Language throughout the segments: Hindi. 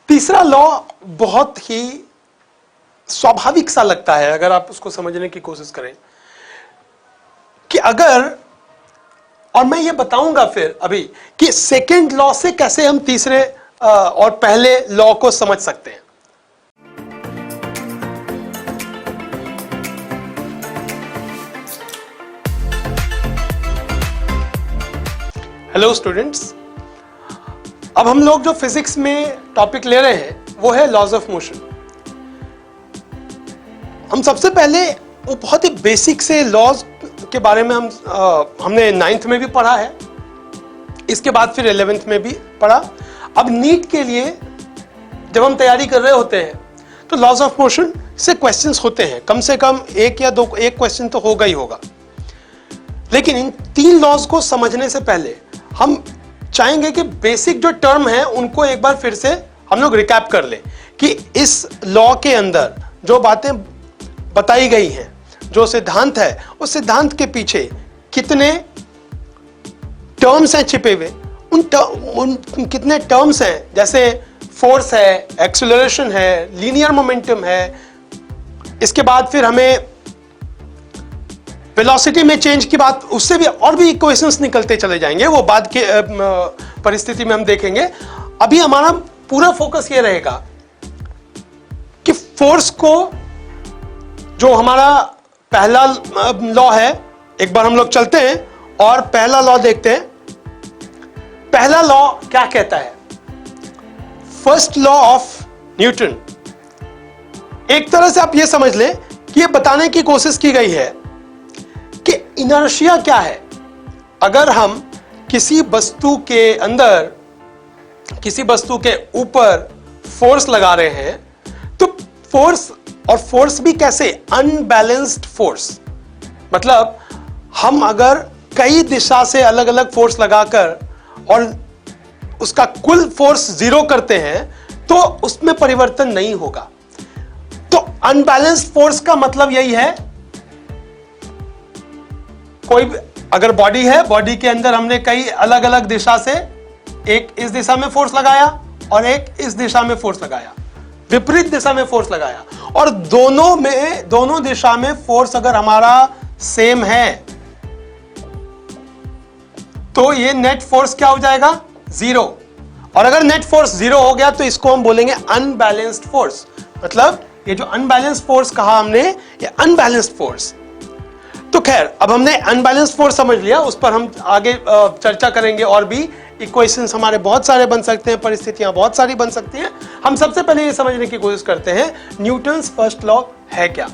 तीसरा लॉ बहुत ही स्वाभाविक सा लगता है अगर आप उसको समझने की कोशिश करें कि अगर, और मैं ये बताऊंगा फिर अभी कि सेकेंड लॉ से कैसे हम तीसरे और पहले लॉ को समझ सकते हैं। हेलो स्टूडेंट्स, अब हम लोग जो फिजिक्स में टॉपिक ले रहे हैं वो है लॉज ऑफ मोशन। हम सबसे पहले वो बहुत ही बेसिक से लॉज के बारे में हमने 9th में भी पढ़ा है, इसके बाद फिर 11th में भी पढ़ा। अब नीट के लिए जब हम तैयारी कर रहे होते हैं तो लॉज ऑफ मोशन से क्वेश्चंस होते हैं, कम से कम एक या दो, एक क्वेश्चन तो होगा ही होगा। लेकिन इन 3 लॉज को समझने से पहले हम चाहेंगे कि बेसिक जो टर्म है उनको एक बार फिर से हम लोग रिकैप कर लें कि इस लॉ के अंदर जो बातें बताई गई हैं, जो सिद्धांत है, उस सिद्धांत के पीछे कितने टर्म्स हैं छिपे हुए, उन कितने टर्म्स हैं, जैसे फोर्स है, एक्सेलरेशन है, लीनियर मोमेंटम है। इसके बाद फिर हमें वेलोसिटी में चेंज की बात, उससे भी और भी इक्वेशंस निकलते चले जाएंगे, वो बाद के परिस्थिति में हम देखेंगे। अभी हमारा पूरा फोकस ये रहेगा कि फोर्स को, जो हमारा पहला लॉ है, एक बार हम लोग चलते हैं और पहला लॉ देखते हैं। पहला लॉ क्या कहता है? First law of Newton. एक तरह से आप ये समझ लें कि ये बताने की कोशिश की गई है कि इनर्शिया क्या है। अगर हम किसी वस्तु के अंदर, किसी वस्तु के ऊपर फोर्स लगा रहे हैं तो फोर्स, और फोर्स भी कैसे, अनबैलेंस्ड फोर्स, मतलब हम अगर कई दिशा से अलग अलग फोर्स लगाकर और उसका कुल फोर्स 0 करते हैं तो उसमें परिवर्तन नहीं होगा। तो अनबैलेंस्ड फोर्स का मतलब यही है, कोई अगर बॉडी है, बॉडी के अंदर हमने कई अलग अलग दिशा से, एक इस दिशा में फोर्स लगाया और एक इस दिशा में फोर्स लगाया, विपरीत दिशा में फोर्स लगाया, और दोनों दिशा में फोर्स अगर हमारा सेम है तो ये नेट फोर्स क्या हो जाएगा? 0। और अगर नेट फोर्स 0 हो गया तो इसको हम बोलेंगे अनबैलेंस्ड फोर्स। मतलब ये जो अनबैलेंस्ड फोर्स कहा हमने, ये अनबैलेंस्ड फोर्स। तो खैर, अब हमने अनबैलेंस्ड फोर्स समझ लिया, उस पर हम आगे चर्चा करेंगे। और भी इक्वेशंस हमारे बहुत सारे बन सकते हैं, परिस्थितियां बहुत सारी बन सकती हैं। हम सबसे पहले ये समझने की कोशिश करते हैं न्यूटन्स फर्स्ट लॉ है क्या।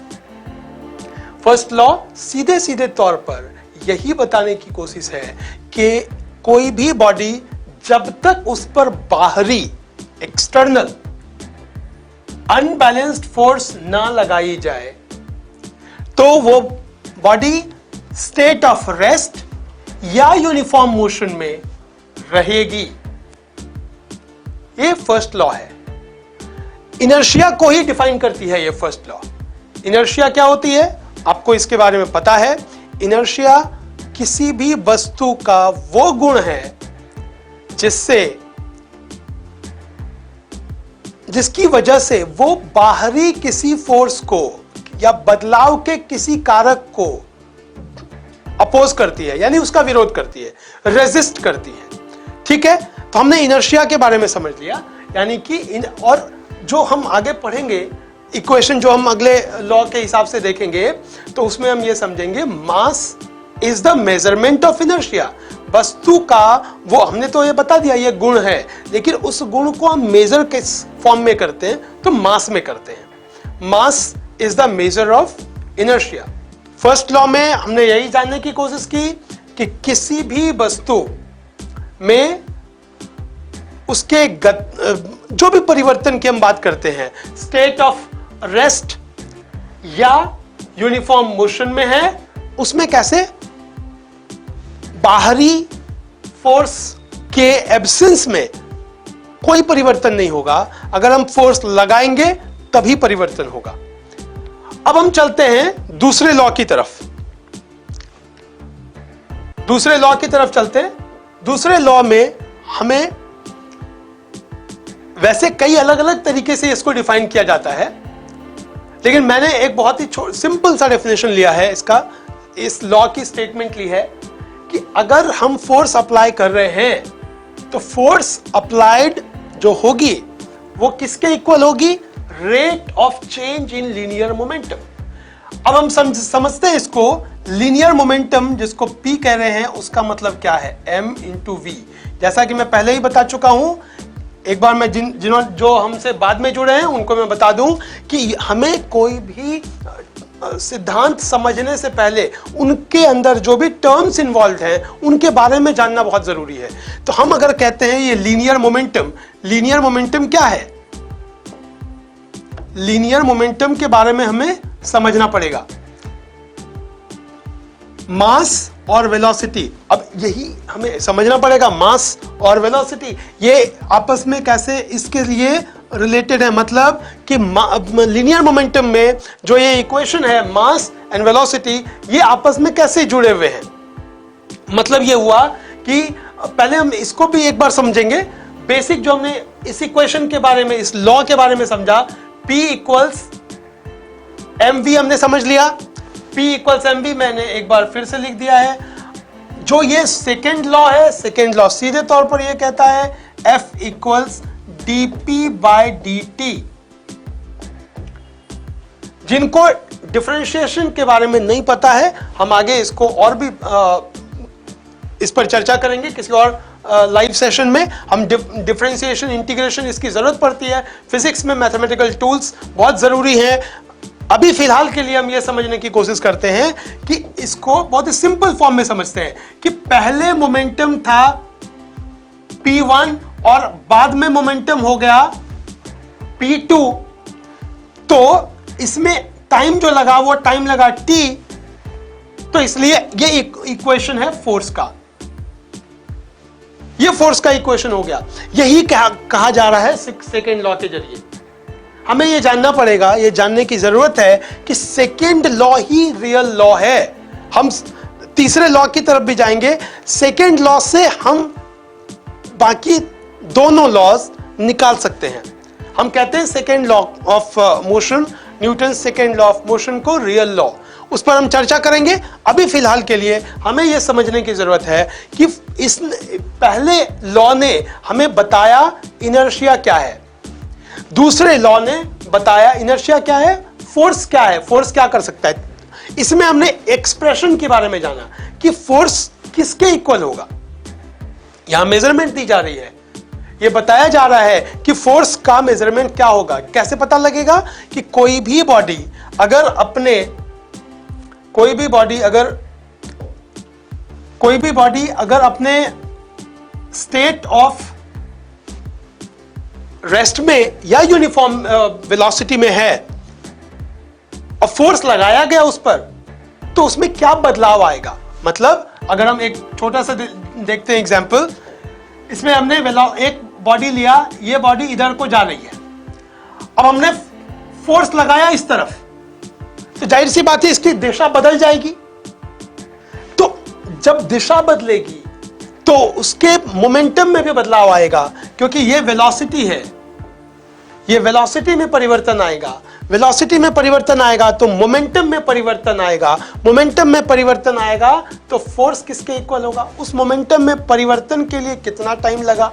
फर्स्ट लॉ सीधे सीधे तौर पर यही बताने की कोशिश है कि कोई भी बॉडी जब तक उस पर बाहरी, एक्सटर्नल अनबैलेंस्ड फोर्स ना लगाई जाए तो वो बॉडी स्टेट ऑफ रेस्ट या यूनिफॉर्म मोशन में रहेगी। ये फर्स्ट लॉ है। इनर्शिया को ही डिफाइन करती है ये फर्स्ट लॉ। इनर्शिया क्या होती है आपको इसके बारे में पता है। इनर्शिया किसी भी वस्तु का वो गुण है जिसकी वजह से वो बाहरी किसी फोर्स को या बदलाव के किसी कारक को अपोज करती है, यानी उसका विरोध करती है, रेजिस्ट करती है। ठीक है, तो हमने इनर्शिया के बारे में समझ लिया, यानी कि और जो हम आगे पढ़ेंगे इक्वेशन, जो हम अगले लॉ के हिसाब से देखेंगे, तो उसमें हम ये समझेंगे mass is the measurement of inertia. वस्तु का वो, हमने तो ये बता दिया ये गुण है, लेकिन उस गुण को हम मेजर किस फॉर्म में करते हैं तो मास में करते हैं। Mass is the measure of inertia. First law में हमने यही जानने की कोशिश की कि किसी भी वस्तु में उसके जो भी परिवर्तन की हम बात करते हैं, स्टेट ऑफ रेस्ट या यूनिफॉर्म मोशन में है, उसमें कैसे बाहरी फोर्स के एब्सेंस में कोई परिवर्तन नहीं होगा। अगर हम फोर्स लगाएंगे तभी परिवर्तन होगा। अब हम चलते हैं दूसरे लॉ की तरफ। चलते हैं। दूसरे लॉ में हमें वैसे कई अलग अलग तरीके से इसको डिफाइन किया जाता है, लेकिन मैंने एक बहुत ही सिंपल सा डेफिनेशन लिया है इसका, इस लॉ की स्टेटमेंट ली है कि अगर हम फोर्स अप्लाई कर रहे हैं तो फोर्स अप्लाइड जो होगी वो किसके इक्वल होगी? Rate of change in linear momentum. अब हम समझते हैं इसको, लीनियर मोमेंटम जिसको P कह रहे हैं उसका मतलब क्या है? M इंटू वी। जैसा कि मैं पहले ही बता चुका हूं, एक बार मैं जो हमसे बाद में जुड़े हैं उनको मैं बता दूं कि हमें कोई भी सिद्धांत समझने से पहले उनके अंदर जो भी टर्म्स इन्वॉल्व हैं उनके बारे में जानना बहुत जरूरी है। तो हम अगर कहते हैं ये लीनियर मोमेंटम क्या है? लीनियर मोमेंटम के बारे में हमें समझना पड़ेगा। मास और वेलोसिटी, अब यही हमें समझना पड़ेगा, मास और वेलोसिटी ये आपस में कैसे इसके लिए रिलेटेड है। मतलब कि लीनियर मोमेंटम में जो ये इक्वेशन है मास एंड वेलोसिटी, ये आपस में कैसे जुड़े हुए हैं। मतलब ये हुआ कि पहले हम इसको भी एक बार समझेंगे। बेसिक जो हमने इस इक्वेशन के बारे में, इस लॉ के बारे में समझा, P इक्वल्स mv हमने समझ लिया। P इक्वल्स mv मैंने एक बार फिर से लिख दिया है। जो ये सेकेंड लॉ है, सेकेंड लॉ सीधे तौर पर ये कहता है F equals dp by dt। जिनको डिफरेंशिएशन के बारे में नहीं पता है, हम आगे इसको और भी इस पर चर्चा करेंगे किसी और लाइव सेशन में। हम डिफरेंशिएशन, इंटीग्रेशन, इसकी जरूरत पड़ती है। फिजिक्स में मैथमेटिकल टूल्स बहुत जरूरी हैं। अभी फिलहाल के लिए हम ये समझने की कोशिश करते हैं कि इसको बहुत ही सिंपल फॉर्म में समझते हैं कि पहले मोमेंटम था P1 और बाद में मोमेंटम हो गया P2, तो इसमें टाइम जो लगा वो टाइम लगा T, तो इसलिए ये इक्वेशन है फोर्स का। ये फोर्स का इक्वेशन हो गया। यही कहा जा रहा है सेकेंड लॉ के जरिए। हमें ये जानना पड़ेगा, ये जानने की जरूरत है कि सेकेंड लॉ ही रियल लॉ है। हम तीसरे लॉ की तरफ भी जाएंगे। सेकेंड लॉ से हम बाकी दोनों लॉज निकाल सकते हैं। हम कहते हैं second law of motion, Newton second law of motion को रियल लॉ, उस पर हम चर्चा करेंगे। अभी फिलहाल के लिए हमें यह समझने की जरूरत है कि इस पहले लॉ ने हमें बताया इनर्शिया क्या है, दूसरे लॉ ने बताया इनर्शिया क्या है, फोर्स क्या है, फोर्स क्या कर सकता है। इसमें हमने एक्सप्रेशन के बारे में जाना कि फोर्स किसके इक्वल होगा। यहां मेजरमेंट दी जा रही है, यह बताया जा रहा है कि फोर्स का मेजरमेंट क्या होगा। कैसे पता लगेगा कि कोई भी बॉडी अगर अपने स्टेट ऑफ रेस्ट में या यूनिफॉर्म वेलोसिटी में है और फोर्स लगाया गया उस पर, तो उसमें क्या बदलाव आएगा। मतलब अगर हम एक छोटा सा देखते हैं एग्जांपल, इसमें हमने एक बॉडी लिया, ये बॉडी इधर को जा रही है, अब हमने फोर्स लगाया इस तरफ, तो जाहिर सी बात है इसकी दिशा बदल जाएगी। तो जब दिशा बदलेगी तो उसके मोमेंटम में भी बदलाव आएगा, क्योंकि ये वेलोसिटी है, ये वेलोसिटी में परिवर्तन आएगा। वेलोसिटी में परिवर्तन आएगा तो मोमेंटम में परिवर्तन आएगा, मोमेंटम में परिवर्तन आएगा तो फोर्स किसके इक्वल होगा। उस मोमेंटम में परिवर्तन के लिए कितना टाइम लगा,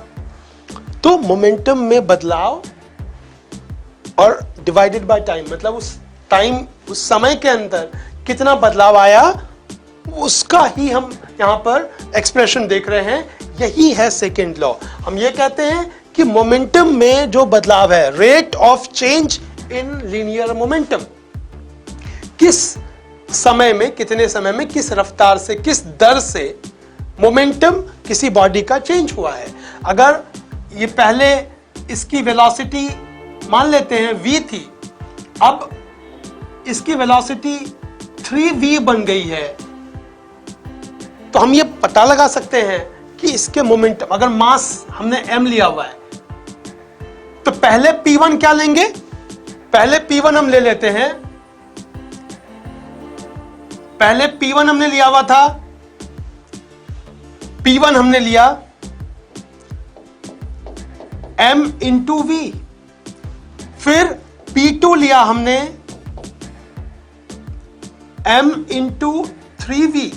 तो मोमेंटम में बदलाव और डिवाइडेड बाय टाइम, मतलब उस समय के अंदर कितना बदलाव आया, उसका ही हम यहां पर एक्सप्रेशन देख रहे हैं। यही है सेकेंड लॉ। हम ये कहते हैं कि मोमेंटम में जो बदलाव है, rate of change in linear momentum, किस समय में, कितने समय में, किस रफ्तार से, किस दर से मोमेंटम किसी बॉडी का चेंज हुआ है। अगर ये पहले इसकी वेलोसिटी मान लेते हैं v थी, अब इसकी वेलोसिटी 3v बन गई है, तो हम ये पता लगा सकते हैं कि इसके मोमेंटम, अगर मास हमने m लिया हुआ है, तो पहले P1 क्या लेंगे, पहले P1 हम ले लेते हैं, पहले P1 हमने लिया हुआ था, P1 हमने लिया m इंटू वी, फिर P2 लिया हमने m इंटू 3v,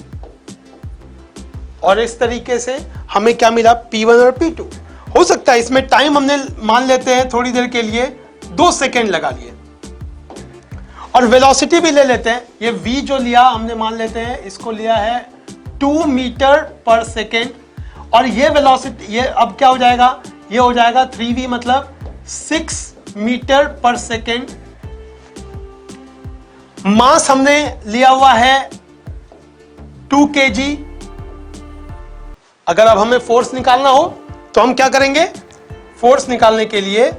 और इस तरीके से हमें क्या मिला, P1 और P2। हो सकता है इसमें टाइम हमने मान लेते हैं थोड़ी देर के लिए 2 सेकेंड लगा लिए, और वेलोसिटी भी ले लेते हैं। ये v जो लिया हमने मान लेते हैं इसको लिया है 2 मीटर पर सेकेंड, और ये वेलोसिटी ये अब क्या हो जाएगा, ये हो जाएगा 3v मतलब 6 मीटर पर सेकेंड। मास हमने लिया हुआ है 2 kg। अगर अब हमें फोर्स निकालना हो तो हम क्या करेंगे, फोर्स निकालने के लिए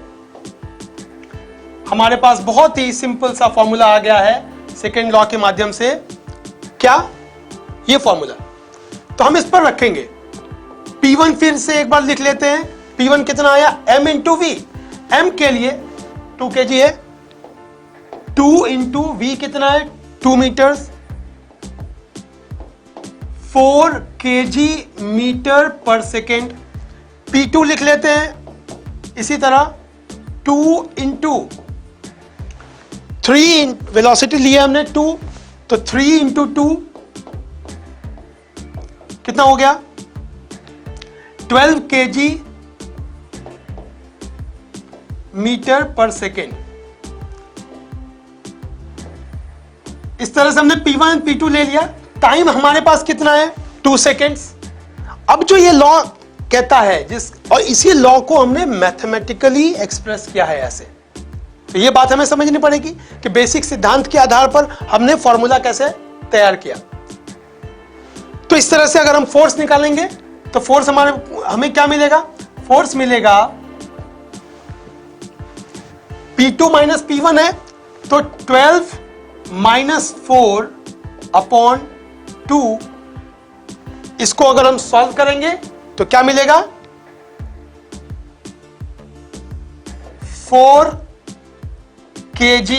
हमारे पास बहुत ही सिंपल सा फॉर्मूला आ गया है सेकेंड लॉ के माध्यम से। क्या, ये फॉर्मूला, तो हम इस पर रखेंगे। P1 फिर से एक बार लिख लेते हैं। P1 कितना आया, m इंटू वी। m के लिए 2 kg है, 2 इंटू वी कितना है 2 मीटर्स, 4 kg मीटर पर सेकेंड। P2 लिख लेते हैं इसी तरह 2 इंटू 3, वेलोसिटी लिया हमने 2, तो 3 इंटू 2 कितना हो गया 12 kg मीटर पर सेकेंड। इस तरह से हमने P1 P2 ले लिया। टाइम हमारे पास कितना है 2 सेकेंड्स। अब जो ये लॉ कहता है और इसी लॉ को हमने मैथमेटिकली एक्सप्रेस किया है ऐसे, तो ये बात हमें समझनी पड़ेगी कि बेसिक सिद्धांत के आधार पर हमने फॉर्मूला कैसे तैयार किया। तो इस तरह से अगर हम फोर्स निकालेंगे तो फोर्स हमें क्या मिलेगा, फोर्स मिलेगा P2 माइनस P1 है, तो 12 माइनस 4 अपॉन 2, इसको अगर हम सॉल्व करेंगे तो क्या मिलेगा 4 kg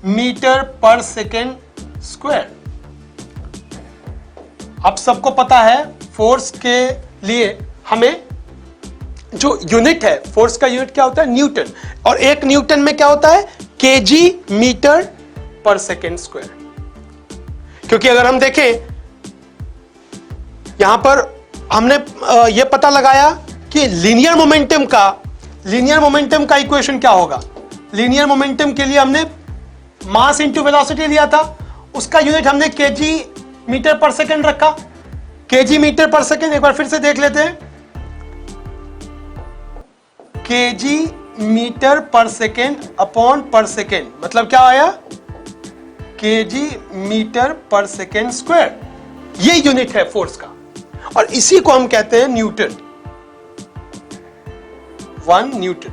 मीटर पर सेकेंड स्क्वायर। अब सबको पता है फोर्स के लिए हमें जो यूनिट है, फोर्स का यूनिट क्या होता है, न्यूटन, और 1 न्यूटन में क्या होता है kg मीटर पर सेकेंड स्क्वायर। क्योंकि अगर हम देखें यहां पर हमने यह पता लगाया कि लीनियर मोमेंटम का इक्वेशन क्या होगा। लीनियर मोमेंटम के लिए हमने मास इंटू वेलोसिटी लिया था, उसका यूनिट हमने kg मीटर पर सेकेंड रखा। kg मीटर पर सेकेंड एक बार फिर से देख लेते हैं, kg मीटर पर सेकेंड अपॉन पर सेकेंड मतलब क्या आया kg मीटर पर सेकेंड स्क्वायर। ये यूनिट है फोर्स का, और इसी को हम कहते हैं न्यूटन। 1 Newton,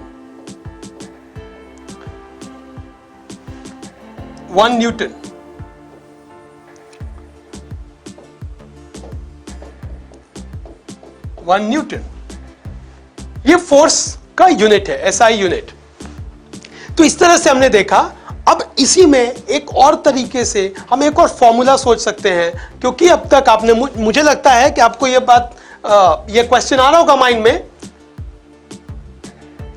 1 Newton. ये फोर्स का यूनिट है, SI यूनिट। तो इस तरह से हमने देखा। अब इसी में एक और तरीके से हम एक और फॉर्मूला सोच सकते हैं, क्योंकि अब तक आपने मुझे लगता है कि आपको ये क्वेश्चन आ रहा होगा माइंड में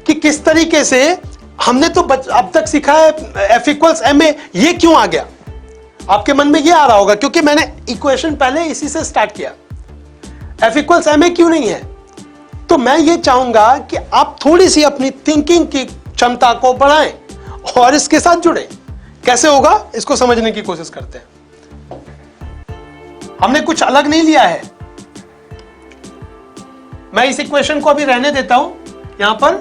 कि किस तरीके से हमने तो अब तक सीखा है F इक्वल्स ma, ये क्यों आ गया। आपके मन में ये आ रहा होगा क्योंकि मैंने इक्वेशन पहले इसी से स्टार्ट किया। F इक्वल्स ma क्यों नहीं है, तो मैं ये चाहूंगा कि आप थोड़ी सी अपनी थिंकिंग की क्षमता को बढ़ाएं और इसके साथ जुड़े। कैसे होगा इसको समझने की कोशिश करते हैं। हमने कुछ अलग नहीं लिया है। मैं इस इक्वेशन को अभी रहने देता हूं यहां पर,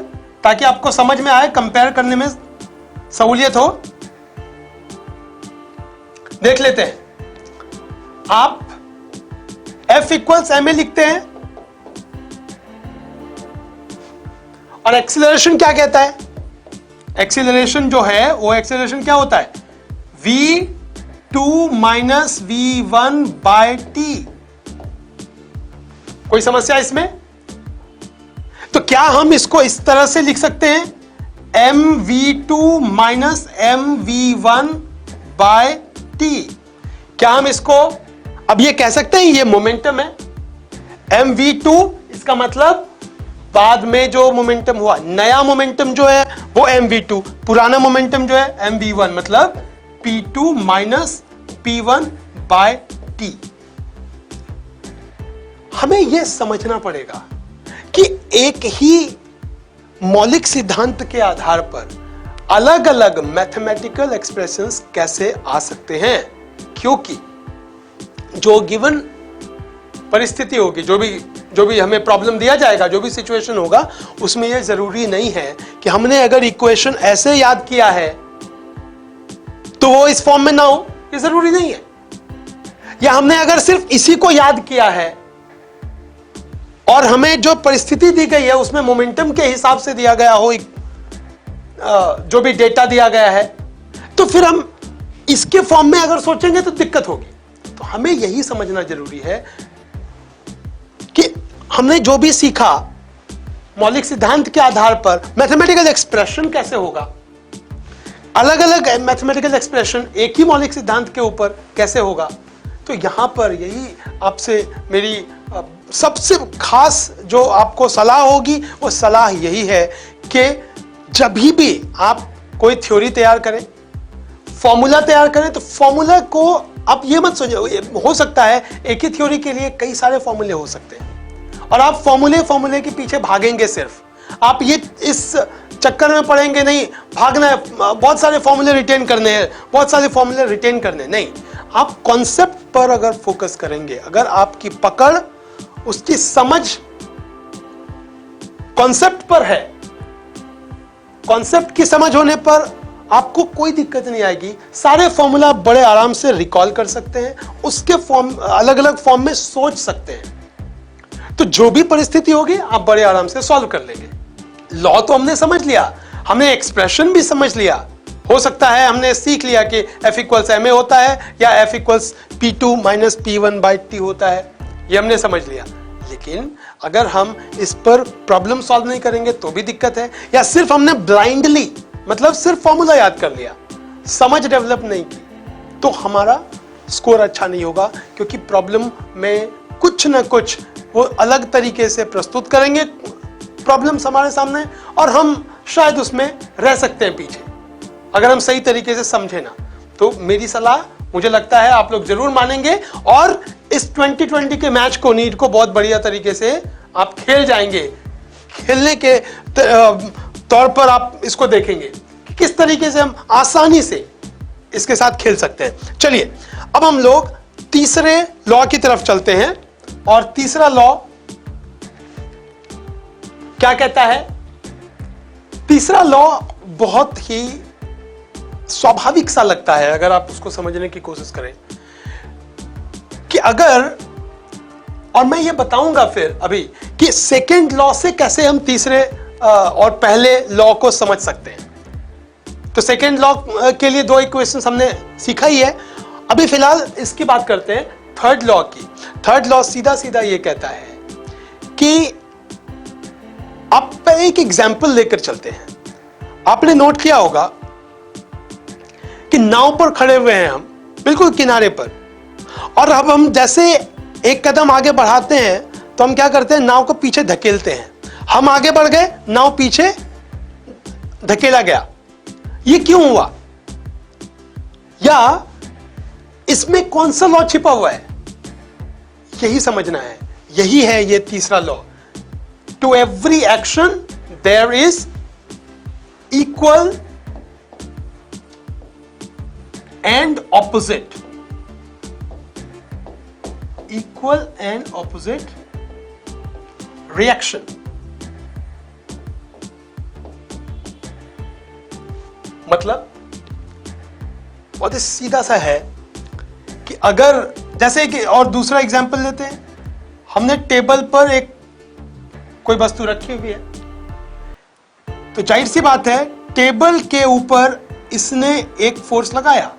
ताकि आपको समझ में आए, कंपेयर करने में सहूलियत हो। देख लेते हैं, आप F इक्वल्स ma लिखते हैं और एक्सीलरेशन क्या कहता है। एक्सीलरेशन जो है वो एक्सीलरेशन क्या होता है, v2 minus v1 bye T. कोई समस्या इसमें? तो क्या हम इसको इस तरह से लिख सकते हैं, mv2 minus mv1 bye T. क्या हम इसको अब ये कह सकते हैं ये मोमेंटम है, mv2 इसका मतलब बाद में जो मोमेंटम हुआ, नया मोमेंटम जो है वो mv2, पुराना मोमेंटम जो है mv1, मतलब p2 minus p1 by t। हमें यह समझना पड़ेगा कि एक ही मौलिक सिद्धांत के आधार पर अलग अलग मैथमेटिकल एक्सप्रेशंस कैसे आ सकते हैं, क्योंकि जो गिवन परिस्थिति होगी, जो भी हमें प्रॉब्लम दिया जाएगा, जो भी सिचुएशन होगा, उसमें यह जरूरी नहीं है कि हमने अगर इक्वेशन ऐसे याद किया है तो वो इस फॉर्म में ना हो, ये जरूरी नहीं है। या हमने अगर सिर्फ इसी को याद किया है और हमें जो परिस्थिति दी गई है उसमें मोमेंटम के हिसाब से दिया गया हो, जो भी डेटा दिया गया है, तो फिर हम इसके फॉर्म में अगर सोचेंगे तो दिक्कत होगी। तो हमें यही समझना जरूरी है कि हमने जो भी सीखा मौलिक सिद्धांत के आधार पर मैथमेटिकल एक्सप्रेशन कैसे होगा, अलग अलग मैथमेटिकल एक्सप्रेशन एक ही मौलिक सिद्धांत के ऊपर कैसे होगा। तो यहां पर यही आपसे मेरी सबसे खास जो आपको सलाह होगी, वो सलाह यही है कि जब भी आप कोई थ्योरी तैयार करें, फॉर्मूला तैयार करें, तो फॉर्मूला को आप ये मत सोचिए, हो सकता है एक ही थ्योरी के लिए कई सारे फॉर्मूले हो सकते हैं और आप फॉर्मूले के पीछे भागेंगे, सिर्फ आप ये इस चक्कर में पड़ेंगे नहीं, भागना है, बहुत सारे फॉर्मूले रिटेन करने हैं, बहुत सारे फॉर्मूले रिटेन करने, नहीं, आप कॉन्सेप्ट पर अगर फोकस करेंगे, अगर आपकी पकड़, उसकी समझ कॉन्सेप्ट पर है, कॉन्सेप्ट की समझ होने पर आपको कोई दिक्कत नहीं आएगी। सारे फॉर्मूला बड़े आराम से रिकॉल कर सकते हैं, उसके फॉर्म अलग अलग फॉर्म में सोच सकते हैं, तो जो भी परिस्थिति होगी आप बड़े आराम से सॉल्व कर लेंगे। लॉ तो हमने समझ लिया, हमने एक्सप्रेशन भी समझ लिया, हो सकता है हमने सीख लिया कि F इक्वल्स ma होता है या F equals p2 minus p1 by t होता है, ये हमने समझ लिया। लेकिन अगर हम इस पर प्रॉब्लम सॉल्व नहीं करेंगे तो भी दिक्कत है, या सिर्फ हमने ब्लाइंडली, मतलब सिर्फ फॉर्मूला याद कर लिया, समझ डेवलप नहीं की, तो हमारा स्कोर अच्छा नहीं होगा, क्योंकि प्रॉब्लम में कुछ ना कुछ वो अलग तरीके से प्रस्तुत करेंगे प्रॉब्लम्स हमारे सामने, और हम शायद उसमें रह सकते हैं पीछे अगर हम सही तरीके से समझे ना। तो मेरी सलाह, मुझे लगता है आप लोग जरूर मानेंगे और इस 2020 के मैच को, नीट को बहुत बढ़िया तरीके से आप खेल जाएंगे। खेलने के तौर पर आप इसको देखेंगे कि किस तरीके से हम आसानी से इसके साथ खेल सकते हैं। चलिए अब हम लोग तीसरे लॉ की तरफ चलते हैं, और तीसरा लॉ क्या कहता है? तीसरा लॉ बहुत ही स्वाभाविक सा लगता है अगर आप उसको समझने की कोशिश करें, कि अगर, और मैं ये बताऊंगा फिर अभी कि सेकंड लॉ से कैसे हम तीसरे और पहले लॉ को समझ सकते हैं। तो सेकंड लॉ के लिए दो इक्वेशंस हमने सीखा ही है, अभी फिलहाल इसकी बात करते हैं थर्ड लॉ की। थर्ड लॉ सीधा सीधा ये कहता है कि आप एक एग्जाम्पल लेकर चलते हैं। आपने नोट किया होगा कि नाव पर खड़े हुए हैं हम, बिल्कुल किनारे पर, और अब हम जैसे एक कदम आगे बढ़ाते हैं तो हम क्या करते हैं, नाव को पीछे धकेलते हैं। हम आगे बढ़ गए, नाव पीछे धकेला गया। ये क्यों हुआ, या इसमें कौन सा लॉ छिपा हुआ है, यही समझना है। यही है ये तीसरा law. To every action there is equal and opposite, equal and opposite reaction। मतलब बहुत ही सीधा सा है कि अगर, जैसे कि, और दूसरा एग्जांपल लेते हैं, हमने टेबल पर एक कोई वस्तु रखी हुई है, तो जाहिर सी बात है टेबल के ऊपर इसने एक फोर्स लगाया,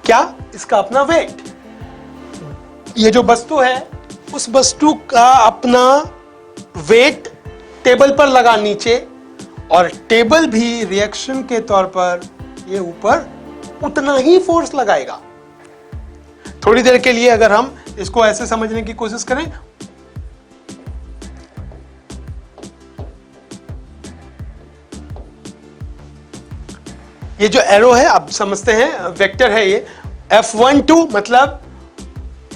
क्या? इसका अपना वेट। ये जो वस्तु है, उस वस्तु का अपना वेट टेबल पर लगा नीचे, और टेबल भी रिएक्शन के तौर पर ये ऊपर उतना ही फोर्स लगाएगा। थोड़ी देर के लिए अगर हम इसको ऐसे समझने की कोशिश करें, ये जो एरो है आप समझते हैं वेक्टर है ये, F12 मतलब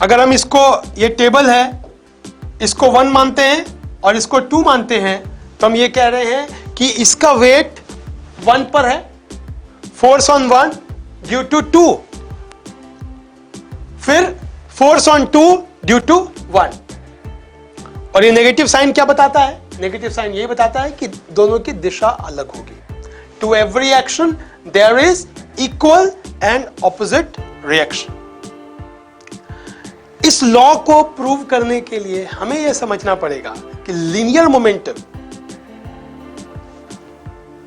अगर हम इसको, ये टेबल है, इसको 1 मानते हैं और इसको 2 मानते हैं, तो हम ये कह रहे हैं कि इसका वेट 1 पर है, फोर्स ऑन 1 ड्यू टू 2, फिर फोर्स ऑन 2 ड्यू टू 1। और ये नेगेटिव साइन क्या बताता है? नेगेटिव साइन ये बताता है कि दोनों की दिशा अलग होगी। To every action there is equal and opposite reaction. इस लॉ को प्रूव करने के लिए हमें यह समझना पड़ेगा कि लीनियर मोमेंटम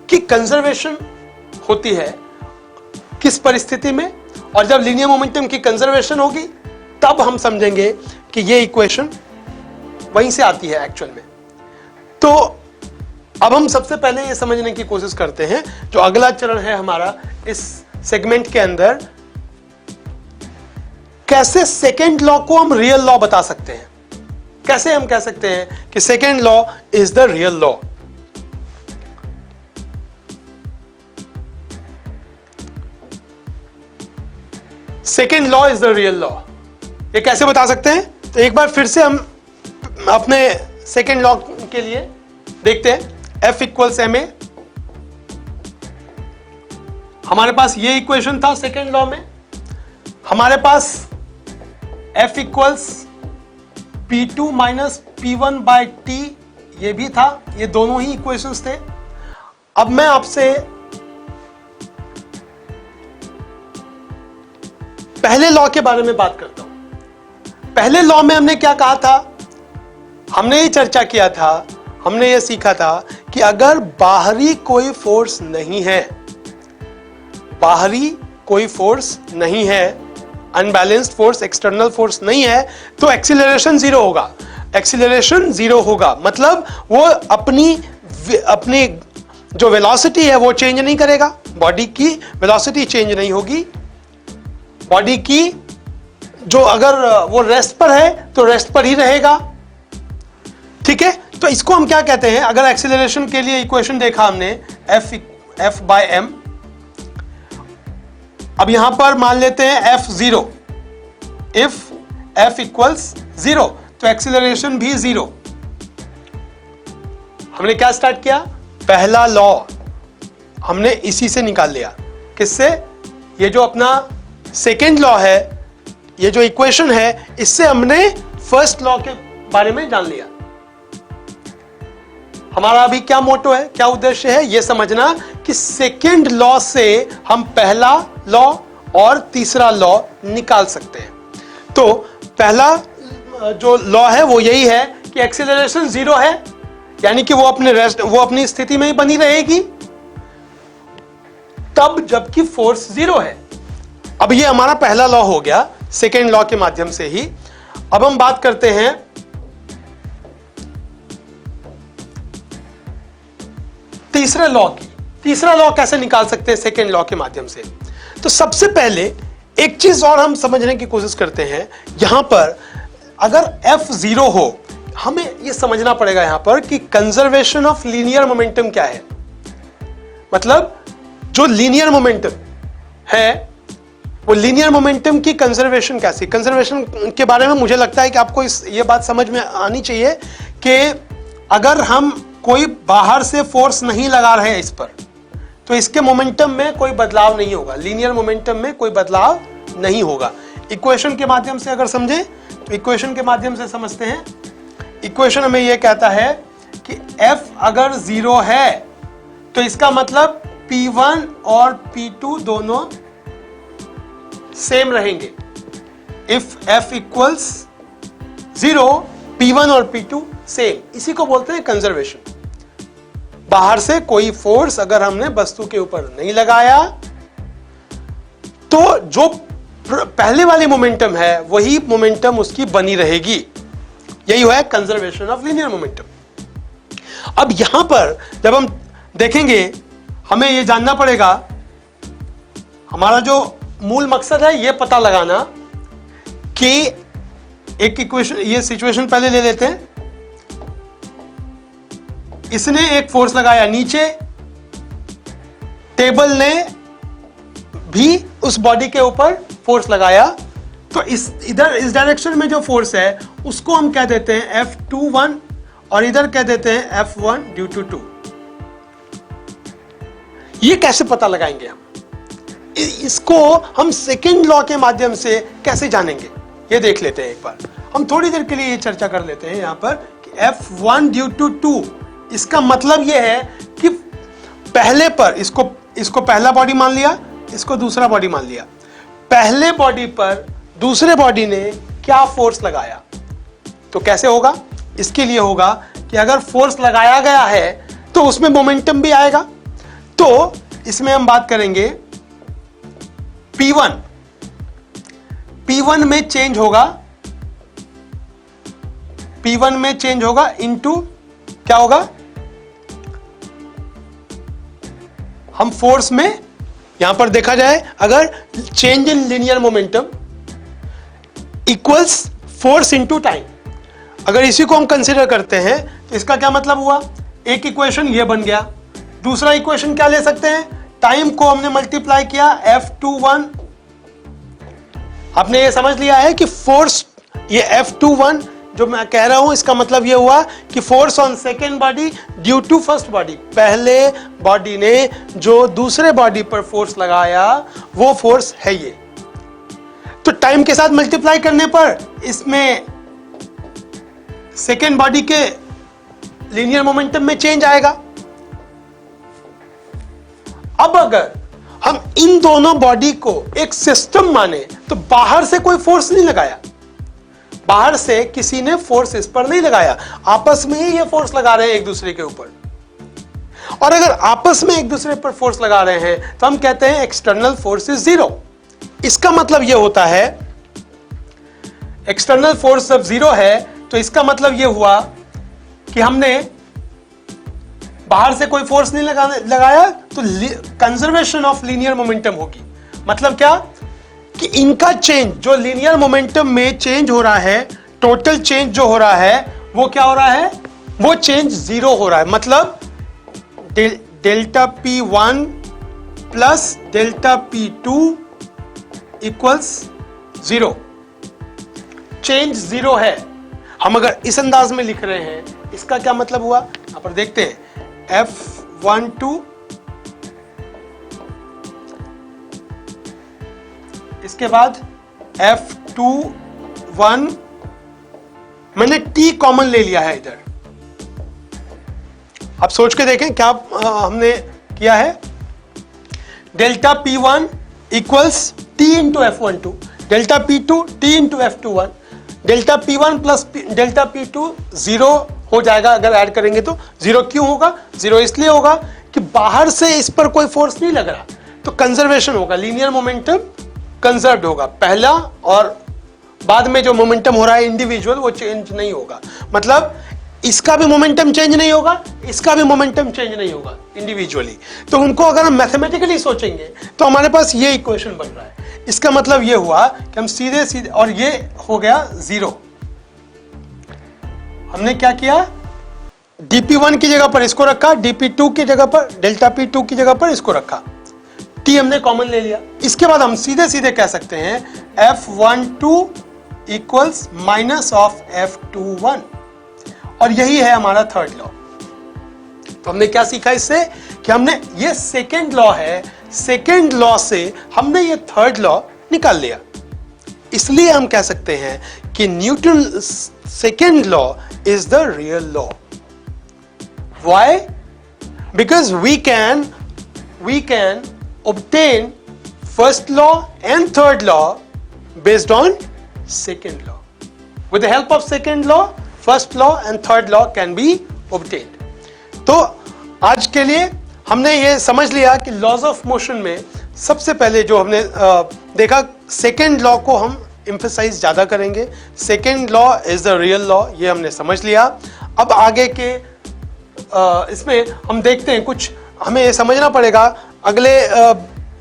की कंजर्वेशन होती है किस परिस्थिति में, और जब लीनियर मोमेंटम की कंजर्वेशन होगी तब हम समझेंगे कि यह इक्वेशन वहीं से आती है एक्चुअल में। तो अब हम सबसे पहले यह समझने की कोशिश करते हैं, जो अगला चरण है हमारा इस सेगमेंट के अंदर, कैसे सेकेंड लॉ को हम रियल लॉ बता सकते हैं। कैसे हम कह सकते हैं कि second law is the real law. Second law is the real law, ये कैसे बता सकते हैं? तो एक बार फिर से हम अपने सेकेंड लॉ के लिए देखते हैं। F इक्वल्स ma, हमारे पास ये इक्वेशन था सेकेंड लॉ में। हमारे पास F equals P2 minus P1 by T, ये भी था। ये दोनों ही इक्वेशंस थे। अब मैं आपसे पहले लॉ के बारे में बात करता हूं। पहले लॉ में हमने क्या कहा था? हमने ये चर्चा किया था, हमने ये सीखा था कि अगर बाहरी कोई फोर्स नहीं है, बाहरी कोई फोर्स नहीं है, अनबैलेंस्ड फोर्स, एक्सटर्नल फोर्स नहीं है, तो एक्सीलरेशन जीरो होगा। एक्सीलरेशन जीरो होगा मतलब वो अपनी जो वेलोसिटी है वो चेंज नहीं करेगा, बॉडी की वेलोसिटी चेंज नहीं होगी। बॉडी की जो अगर वो रेस्ट पर है तो रेस्ट पर ही रहेगा। ठीक है, तो इसको हम क्या कहते हैं? अगर एक्सीलरेशन के लिए इक्वेशन देखा हमने F बाय m, अब यहां पर मान लेते हैं F0, इफ F इक्वल्स 0 तो एक्सीलरेशन भी 0। हमने क्या स्टार्ट किया? पहला लॉ हमने इसी से निकाल लिया। किससे? ये जो अपना सेकेंड लॉ है, ये जो इक्वेशन है, इससे हमने फर्स्ट लॉ के बारे में जान लिया। हमारा अभी क्या मोटो है, क्या उद्देश्य है? यह समझना कि सेकेंड लॉ से हम पहला लॉ और तीसरा लॉ निकाल सकते हैं। तो पहला जो लॉ है वो यही है कि एक्सीलरेशन 0 है, यानी कि वो अपनी स्थिति में ही बनी रहेगी तब जबकि फोर्स 0 है। अब ये हमारा पहला लॉ हो गया सेकेंड लॉ के माध्यम से ही। अब हम बात करते हैं तीसरे लॉ की। तीसरा लॉ कैसे निकाल सकते हैं सेकेंड लॉ के माध्यम से? तो सबसे पहले एक चीज और हम समझने की कोशिश करते हैं। यहां पर अगर F0 हो, हमें यह समझना पड़ेगा यहां पर कि कंजर्वेशन ऑफ लीनियर मोमेंटम क्या है। मतलब जो लीनियर मोमेंटम है वो लीनियर मोमेंटम की कंजर्वेशन कैसी? कंजर्वेशन के बारे में मुझे लगता है कि आपको ये बात समझ में आनी चाहिए कि अगर हम कोई बाहर से फोर्स नहीं लगा रहे हैं इस पर, तो इसके मोमेंटम में कोई बदलाव नहीं होगा, लीनियर मोमेंटम में कोई बदलाव नहीं होगा। इक्वेशन के माध्यम से अगर समझें तो इक्वेशन के माध्यम से समझते हैं। इक्वेशन हमें यह कहता है कि F अगर 0 है तो इसका मतलब P1 और P2 दोनों सेम रहेंगे। इफ F इक्वल्स 0, P1 और P2 सेम, इसी को बोलते हैं कंजर्वेशन। बाहर से कोई फोर्स अगर हमने वस्तु के ऊपर नहीं लगाया तो जो पहले वाली मोमेंटम है वही मोमेंटम उसकी बनी रहेगी। यही है कंजर्वेशन ऑफ लीनियर मोमेंटम। अब यहां पर जब हम देखेंगे हमें यह जानना पड़ेगा, हमारा जो मूल मकसद है यह पता लगाना कि एक इक्वेशन, ये सिचुएशन पहले ले लेते हैं। इसने एक फोर्स लगाया नीचे, टेबल ने भी उस बॉडी के ऊपर फोर्स लगाया, तो इस डायरेक्शन में जो फोर्स है उसको हम कह देते हैं F21 और इधर कह देते हैं F1 ड्यू टू 2। ये कैसे पता लगाएंगे हम? इसको हम सेकेंड लॉ के माध्यम से कैसे जानेंगे, ये देख लेते हैं एक बार। हम थोड़ी देर के लिए ये चर्चा कर लेते हैं यहां पर कि F1 ड्यू टू 2, इसका मतलब ये है कि पहले पर इसको पहला बॉडी मान लिया, इसको दूसरा बॉडी मान लिया। पहले बॉडी पर दूसरे बॉडी ने क्या फोर्स लगाया, तो कैसे होगा? इसके लिए होगा कि अगर फोर्स लगाया गया है तो उसमें मोमेंटम भी आएगा। तो इसमें हम बात करेंगे P1 में चेंज होगा इनटू क्या होगा? हम फोर्स में यहां पर देखा जाए, अगर change in linear momentum equals force into time, अगर इसी को हम कंसीडर करते हैं तो इसका क्या मतलब हुआ? एक इक्वेशन ये बन गया। दूसरा इक्वेशन क्या ले सकते हैं? टाइम को हमने मल्टीप्लाई किया F21। आपने ये समझ लिया है कि फोर्स, ये F21 जो मैं कह रहा हूं, इसका मतलब ये हुआ कि force on second body due to first body. पहले बॉडी ने जो दूसरे बॉडी पर फोर्स लगाया वो फोर्स है ये। तो टाइम के साथ मल्टीप्लाई करने पर इसमें सेकेंड बॉडी के लीनियर मोमेंटम में चेंज आएगा। अब अगर हम इन दोनों बॉडी को एक सिस्टम माने तो बाहर से कोई फोर्स नहीं लगाया, बाहर से किसी ने फोर्स इस पर नहीं लगाया, आपस में ही ये फोर्स लगा रहे हैं एक दूसरे के ऊपर। और अगर आपस में एक दूसरे पर फोर्स लगा रहे हैं तो हम कहते हैं एक्सटर्नल फोर्स इज जीरो। इसका मतलब यह होता है, एक्सटर्नल फोर्स जब जीरो है तो इसका मतलब यह हुआ कि हमने बाहर से कोई फोर्स नहीं लगाया, तो कंजर्वेशन ऑफ लीनियर मोमेंटम होगी। मतलब क्या कि इनका चेंज जो लीनियर मोमेंटम में चेंज हो रहा है, टोटल चेंज जो हो रहा है वो क्या हो रहा है? वो चेंज जीरो हो रहा है। मतलब delta P1 plus delta P2 equals zero. Change zero है। हम अगर इस अंदाज में लिख रहे हैं, इसका क्या मतलब हुआ? यहां पर देखते हैं F12, इसके बाद F21, मैंने T कॉमन ले लिया है इधर। आप सोच के देखें क्या हमने किया है। Delta P1 equals T into F12, delta P2 T into F21, delta P1 plus delta P2 zero हो जाएगा अगर ऐड करेंगे तो। जीरो क्यों होगा? जीरो इसलिए होगा कि बाहर से इस पर कोई फोर्स नहीं लग रहा, तो कंजर्वेशन होगा, लीनियर मोमेंटम कंजर्व्ड होगा। पहला और बाद में जो मोमेंटम हो रहा है इंडिविजुअल, वो चेंज नहीं होगा। मतलब इसका भी मोमेंटम चेंज नहीं होगा, इसका भी मोमेंटम चेंज नहीं होगा इंडिविजुअली। तो उनको अगर हम मैथमेटिकली सोचेंगे तो हमारे पास ये इक्वेशन बन रहा है। इसका मतलब ये हुआ कि हम सीधे सीधे, और ये हो गया जीरो। हमने क्या किया? dp1 की जगह पर इसको रखा, dp2 की जगह पर, डेल्टा P2 की जगह पर इसको रखा, T हमने कॉमन ले लिया। इसके बाद हम सीधे सीधे कह सकते हैं F12 equals minus of F21, और यही है हमारा थर्ड लॉ। तो हमने क्या सीखा इससे कि हमने ये सेकेंड लॉ है, सेकेंड लॉ से हमने ये थर्ड लॉ निकाल लिया। इसलिए हम कह सकते हैं कि Newton second law is the real law. Why? Because we can obtain first law and third law based on second law. With the help of second law, first law and third law can be obtained. तो आज के लिए हमने ये समझ लिया कि लॉज ऑफ मोशन में सबसे पहले जो हमने देखा, सेकेंड लॉ को हम एम्फसाइज ज्यादा करेंगे। Second law is the real law, ये हमने समझ लिया। अब आगे के इसमें हम देखते हैं, कुछ हमें ये समझना पड़ेगा। अगले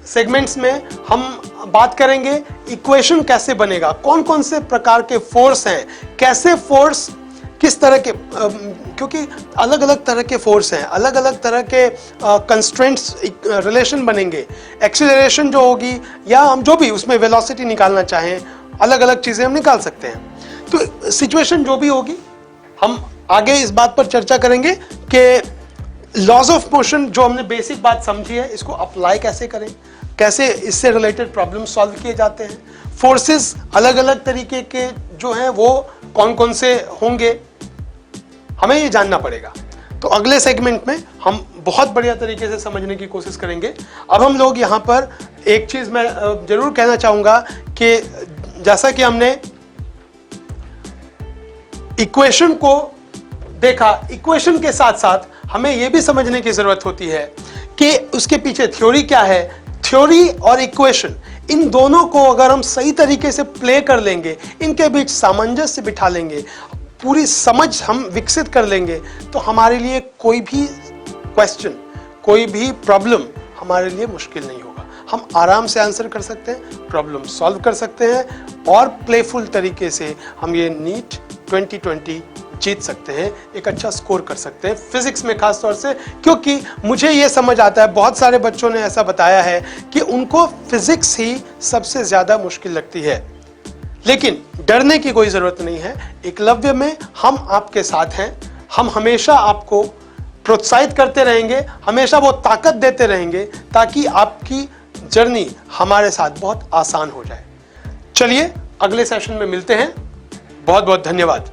सेगमेंट्स में हम बात करेंगे इक्वेशन कैसे बनेगा, कौन कौन से प्रकार के फोर्स हैं, कैसे फोर्स किस तरह के क्योंकि अलग अलग तरह के फोर्स हैं, अलग अलग तरह के कंस्ट्रेंट्स रिलेशन बनेंगे। एक्सीलरेशन जो होगी या हम जो भी उसमें वेलोसिटी निकालना चाहें, अलग अलग चीज़ें हम निकाल सकते हैं। तो सिचुएशन जो भी होगी, हम आगे इस बात पर चर्चा करेंगे कि लॉज ऑफ मोशन जो हमने बेसिक बात समझी है, इसको अप्लाई कैसे करें, कैसे इससे रिलेटेड प्रॉब्लम सॉल्व किए जाते हैं, फोर्सेस अलग अलग तरीके के जो हैं वो कौन कौन से होंगे, हमें ये जानना पड़ेगा। तो अगले सेगमेंट में हम बहुत बढ़िया तरीके से समझने की कोशिश करेंगे। अब हम लोग यहाँ पर एक चीज़ मैं जरूर कहना चाहूँगा कि जैसा कि हमने इक्वेशन को देखा, इक्वेशन के साथ साथ हमें यह भी समझने की जरूरत होती है कि उसके पीछे थ्योरी क्या है। थ्योरी और इक्वेशन, इन दोनों को अगर हम सही तरीके से प्ले कर लेंगे, इनके बीच सामंजस्य बिठा लेंगे, पूरी समझ हम विकसित कर लेंगे, तो हमारे लिए कोई भी क्वेश्चन, कोई भी प्रॉब्लम हमारे लिए मुश्किल नहीं होगा। हम आराम से आंसर कर सकते हैं, प्रॉब्लम सॉल्व कर सकते हैं और प्लेफुल तरीके से हम ये नीट 2020 जीत सकते हैं, एक अच्छा स्कोर कर सकते हैं फिजिक्स में खास तौर से। क्योंकि मुझे ये समझ आता है, बहुत सारे बच्चों ने ऐसा बताया है कि उनको फिजिक्स ही सबसे ज्यादा मुश्किल लगती है। लेकिन डरने की कोई जरूरत नहीं है। एकलव्य में हम आपके साथ हैं, हम हमेशा आपको प्रोत्साहित करते रहेंगे, हमेशा वो ताकत देते रहेंगे ताकि आपकी जर्नी हमारे साथ बहुत आसान हो जाए। चलिए अगले सेशन में मिलते हैं। बहुत बहुत धन्यवाद।